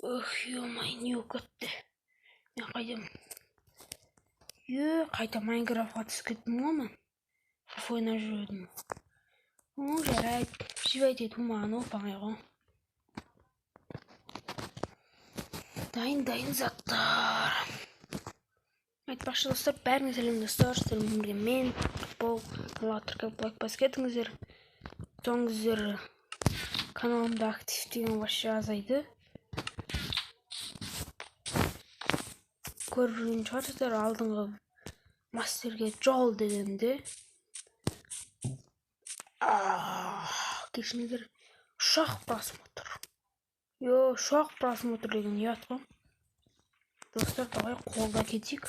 Ох, ё-моё, не өкетті. Мен қайдам? Қайта Майнкрафтқа түсіп кеттім ғой мен. Ойнап жүрдім. Жарайды. Жібайт ету маған оп-оңай ғой. Дайын заттар. Айтпақшы достар, бәріңе сәлем достар. Сіздермен мен бұл латрка блок баскетіңіздер. Соңыздар каналымда активтеген вообще азайды. Көріп жүрген шығарсыздар, алдыңғы мастерге жол дегенде. Кешіңіздер, ұшақ просмотр. Ұшақ просмотр деген ұят қой. Достар, давай қолда кетейік.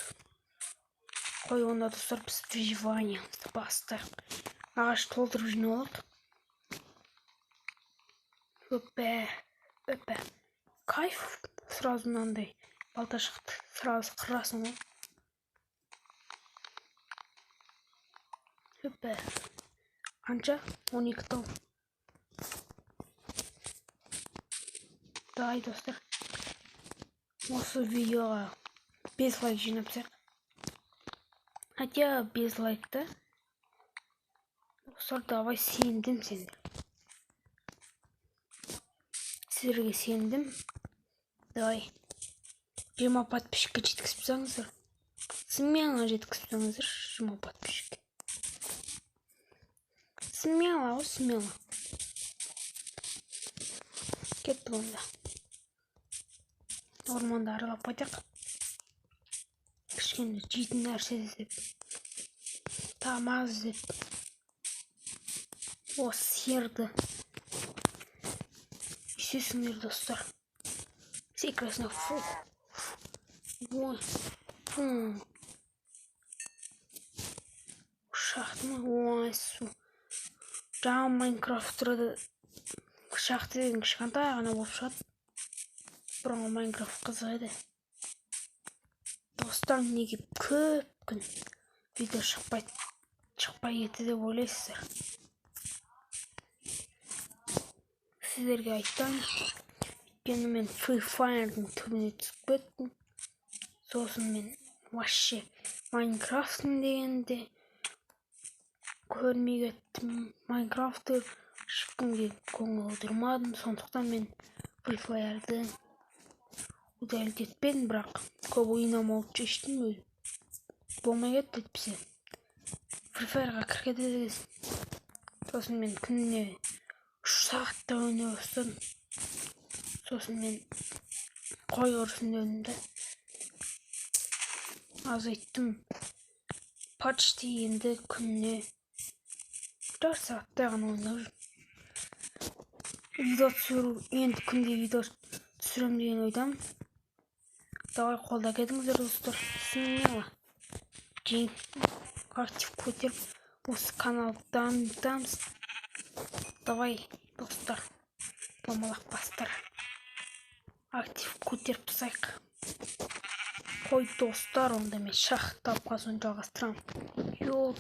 Қой, онда достар, біз выживаниемізді бастайық. Ағаш толтырып жиналайық. Өппе. Кайф. Сразу мынандай балта шықты. Сразу қырасың ғой. Өппе. Қанша? 12 тал. Давай достар. Осы видеоға 5 лайк жинапсақ. Хотя 5 лайкта. Достар, давай сендім сендер. Сіздерге сендім. Давай 20 подписчикке жеткізіп тастаңыздар. Смело жеткізіп тастаңыздар 20 подписчикке. Смело. Кеттік онда. Орманды аралап қайтақ. Кішкене жейтін нәрсе іздеп. Тамақ іздеп. Сиырды. Естесіңдер достар. Секресіне фу. Шақты су. Жаңа Майнкрафт тұрады. Шақты деген кішкентай ғана болып шығады. Бұрынғы Майнкрафт қызық еді. Достар, неге көп күн видео шықпай кетті деп ойлайсыздар. Сіздерге айтайын. Өйткені мен Free Fire'дың түбіне түсіп кеттім. Сосын мен вообще Майнкрафтың дегенде көрмей кеттім. Майнкрафтты ешкімге көңіл аудармадым. Сондықтан мен Free Fire'ды удалитпедім, бірақ көп ойнамауды шештім өзім. Болмай кетті етпесе. Free Fire'ға кіріп кетеді. Сосын мен күніне 3 сағатта ойнай бастадым. Сосын мен қой ұрысын дедім. Азайттым. Почти енді күніне 4 сағатта ғана ойнап жүрмін. Видео түсіру, енді күнде видео түсірем деген ойдамын. Давай қолда кетіңіздер достар. Смело. Актив көтеріп, осы каналды дамытамыз. Давай достар, домалақ бастар. Актив көтеріп тастайық. Қой достар, онда мен шахты тапқан соң жалғастырамын.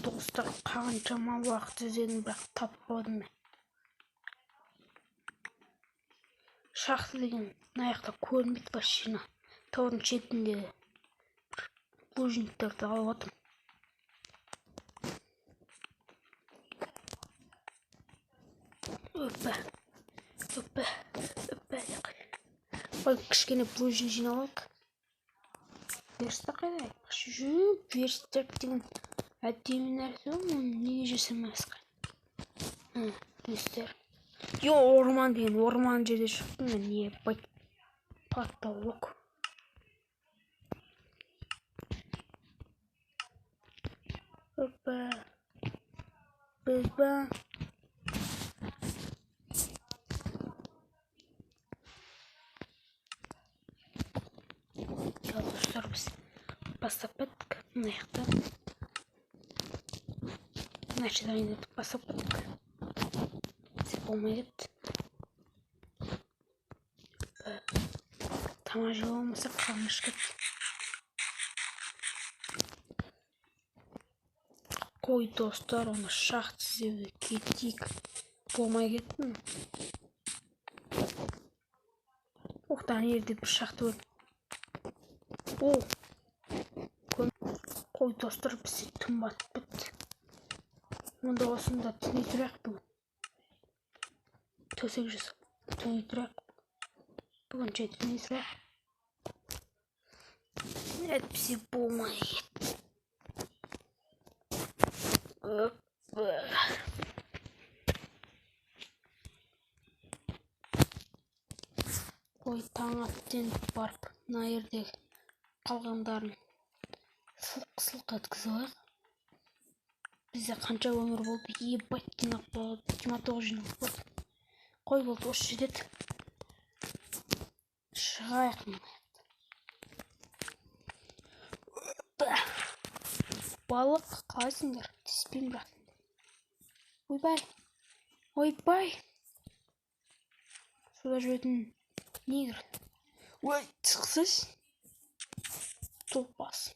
Достар, қаншама уақыт іздедім, бірақ таппадым мен. Шахты деген аяқта көрінбейді вообще. Таудың шетінде плужниктерді алып отырмын. Өппе. Ой, кішкене плужин жиналайық. Верстак қайда? Верстак деген әдемі нәрсе ғой, неге жасамайсыз? Достар. Орман деген орман жерде шықтым мен, ебать. Потолок. Опа. Бізбі. Достар, біз бастап кеттік. Мына жақта. Значит, дайындатып бастап кеттік. Болмай кетті. Тама жыл болмаса қалмыш кетті. Қой достар, оны шахт іздеуге кетейік. Болмай кеттім. ана жерде бір шақты бар. О, қой достар, бізде түн батып бітті. Онда осында түней тұрайық бүгін. Төсек жасап түней тұрайық. Бүгін жай түней тұрайық. Әйтпесе болмай кетті. Қой таң аттеніп барып, мына жердегі қалғандарын сылқ-сылқ еткізіп алайық. Бізде қанша өмір болды? Ебать, жинақ болды. 29 жинақ болды. Қой болды, осы жетеді. Шығайық мына. Балық, қалайсыңдар? Түспейм бірақ. Ойбай. Ойбай. Суда жүретін негр. Ой, шықсыз. Толпас.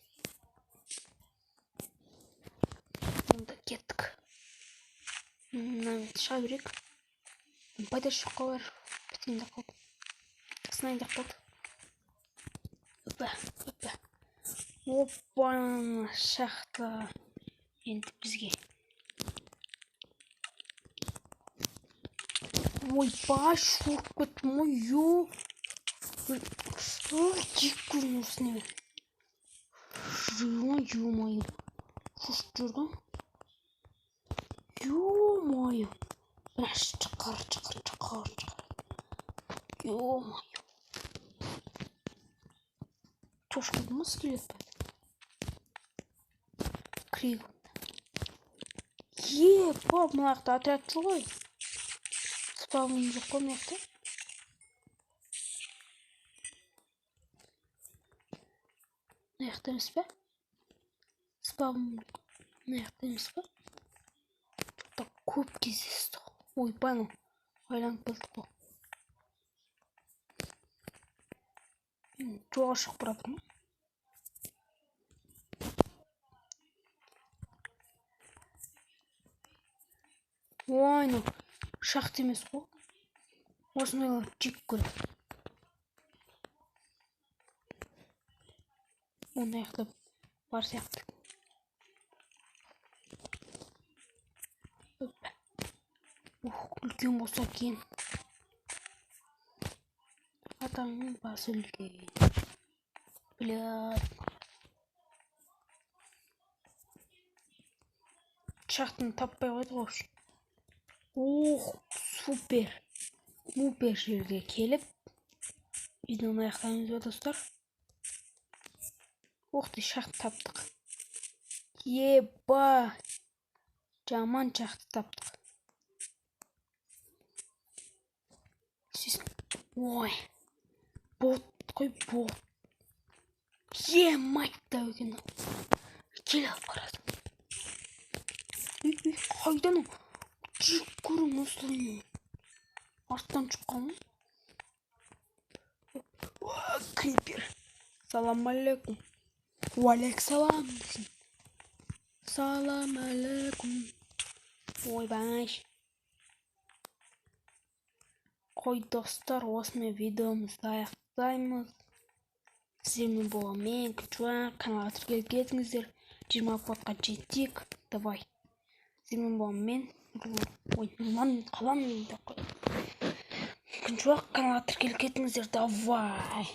Онда кеттік. Шыға берейік. Пайда шыққа бар. Бітейін қалды. Сынайын қалды. Опа, шақты. Енді бізге. Ойбай, шорып кеттім ғой, ё. Жек көрін осыны бер. Ё-мое. Шошып жүрдің. Ё-мое. Біраш чықыр. Ё-мое. Тошқылды ма скелет бәді? Крейг. Епа, мұнақта отряд жоқ ой. Спавным жоқ қой мұнақта. Мұнақта емес пе? Спавным мұнақта емес пе? Жоқта көп кездесті. Ойбай, ну. Айланып келдік қой. Жоға шығып баратыр ма? Ой, ну. Шақты емес қой. Осындайлар жек көреді. Оны аяқтап бар сияқты. Үлкен болса екен. Атаңның басы үлкен. Блядь. Шақтыны таппай қойды ғой. Ох, супер. Супер жерге келіп. Видеоны аяқтаймыз ба достар? Ох ты, шақты таптық. Еба. Жаман шақты таптық. Ой. Бот қой, бот. Мать тәуген. Кел алып барады. Қайдан о? Жек көрім осылайын. Арттан шыққан ма? Крипер. Салам алейкум. Уалейк салам. Салам алейкум. Ойбай. Қой достар, осымен видеомызды аяқтаймыз. Сіздермен болған мен, Күншуақ. Каналға тіркеліп кетіңіздер. 20 подқа жеттік. Давай. Сіздермен болған мен. Ой, нұрлан қалам. Күншуақ, каналға тіркеліп кетіңіздер. Давай.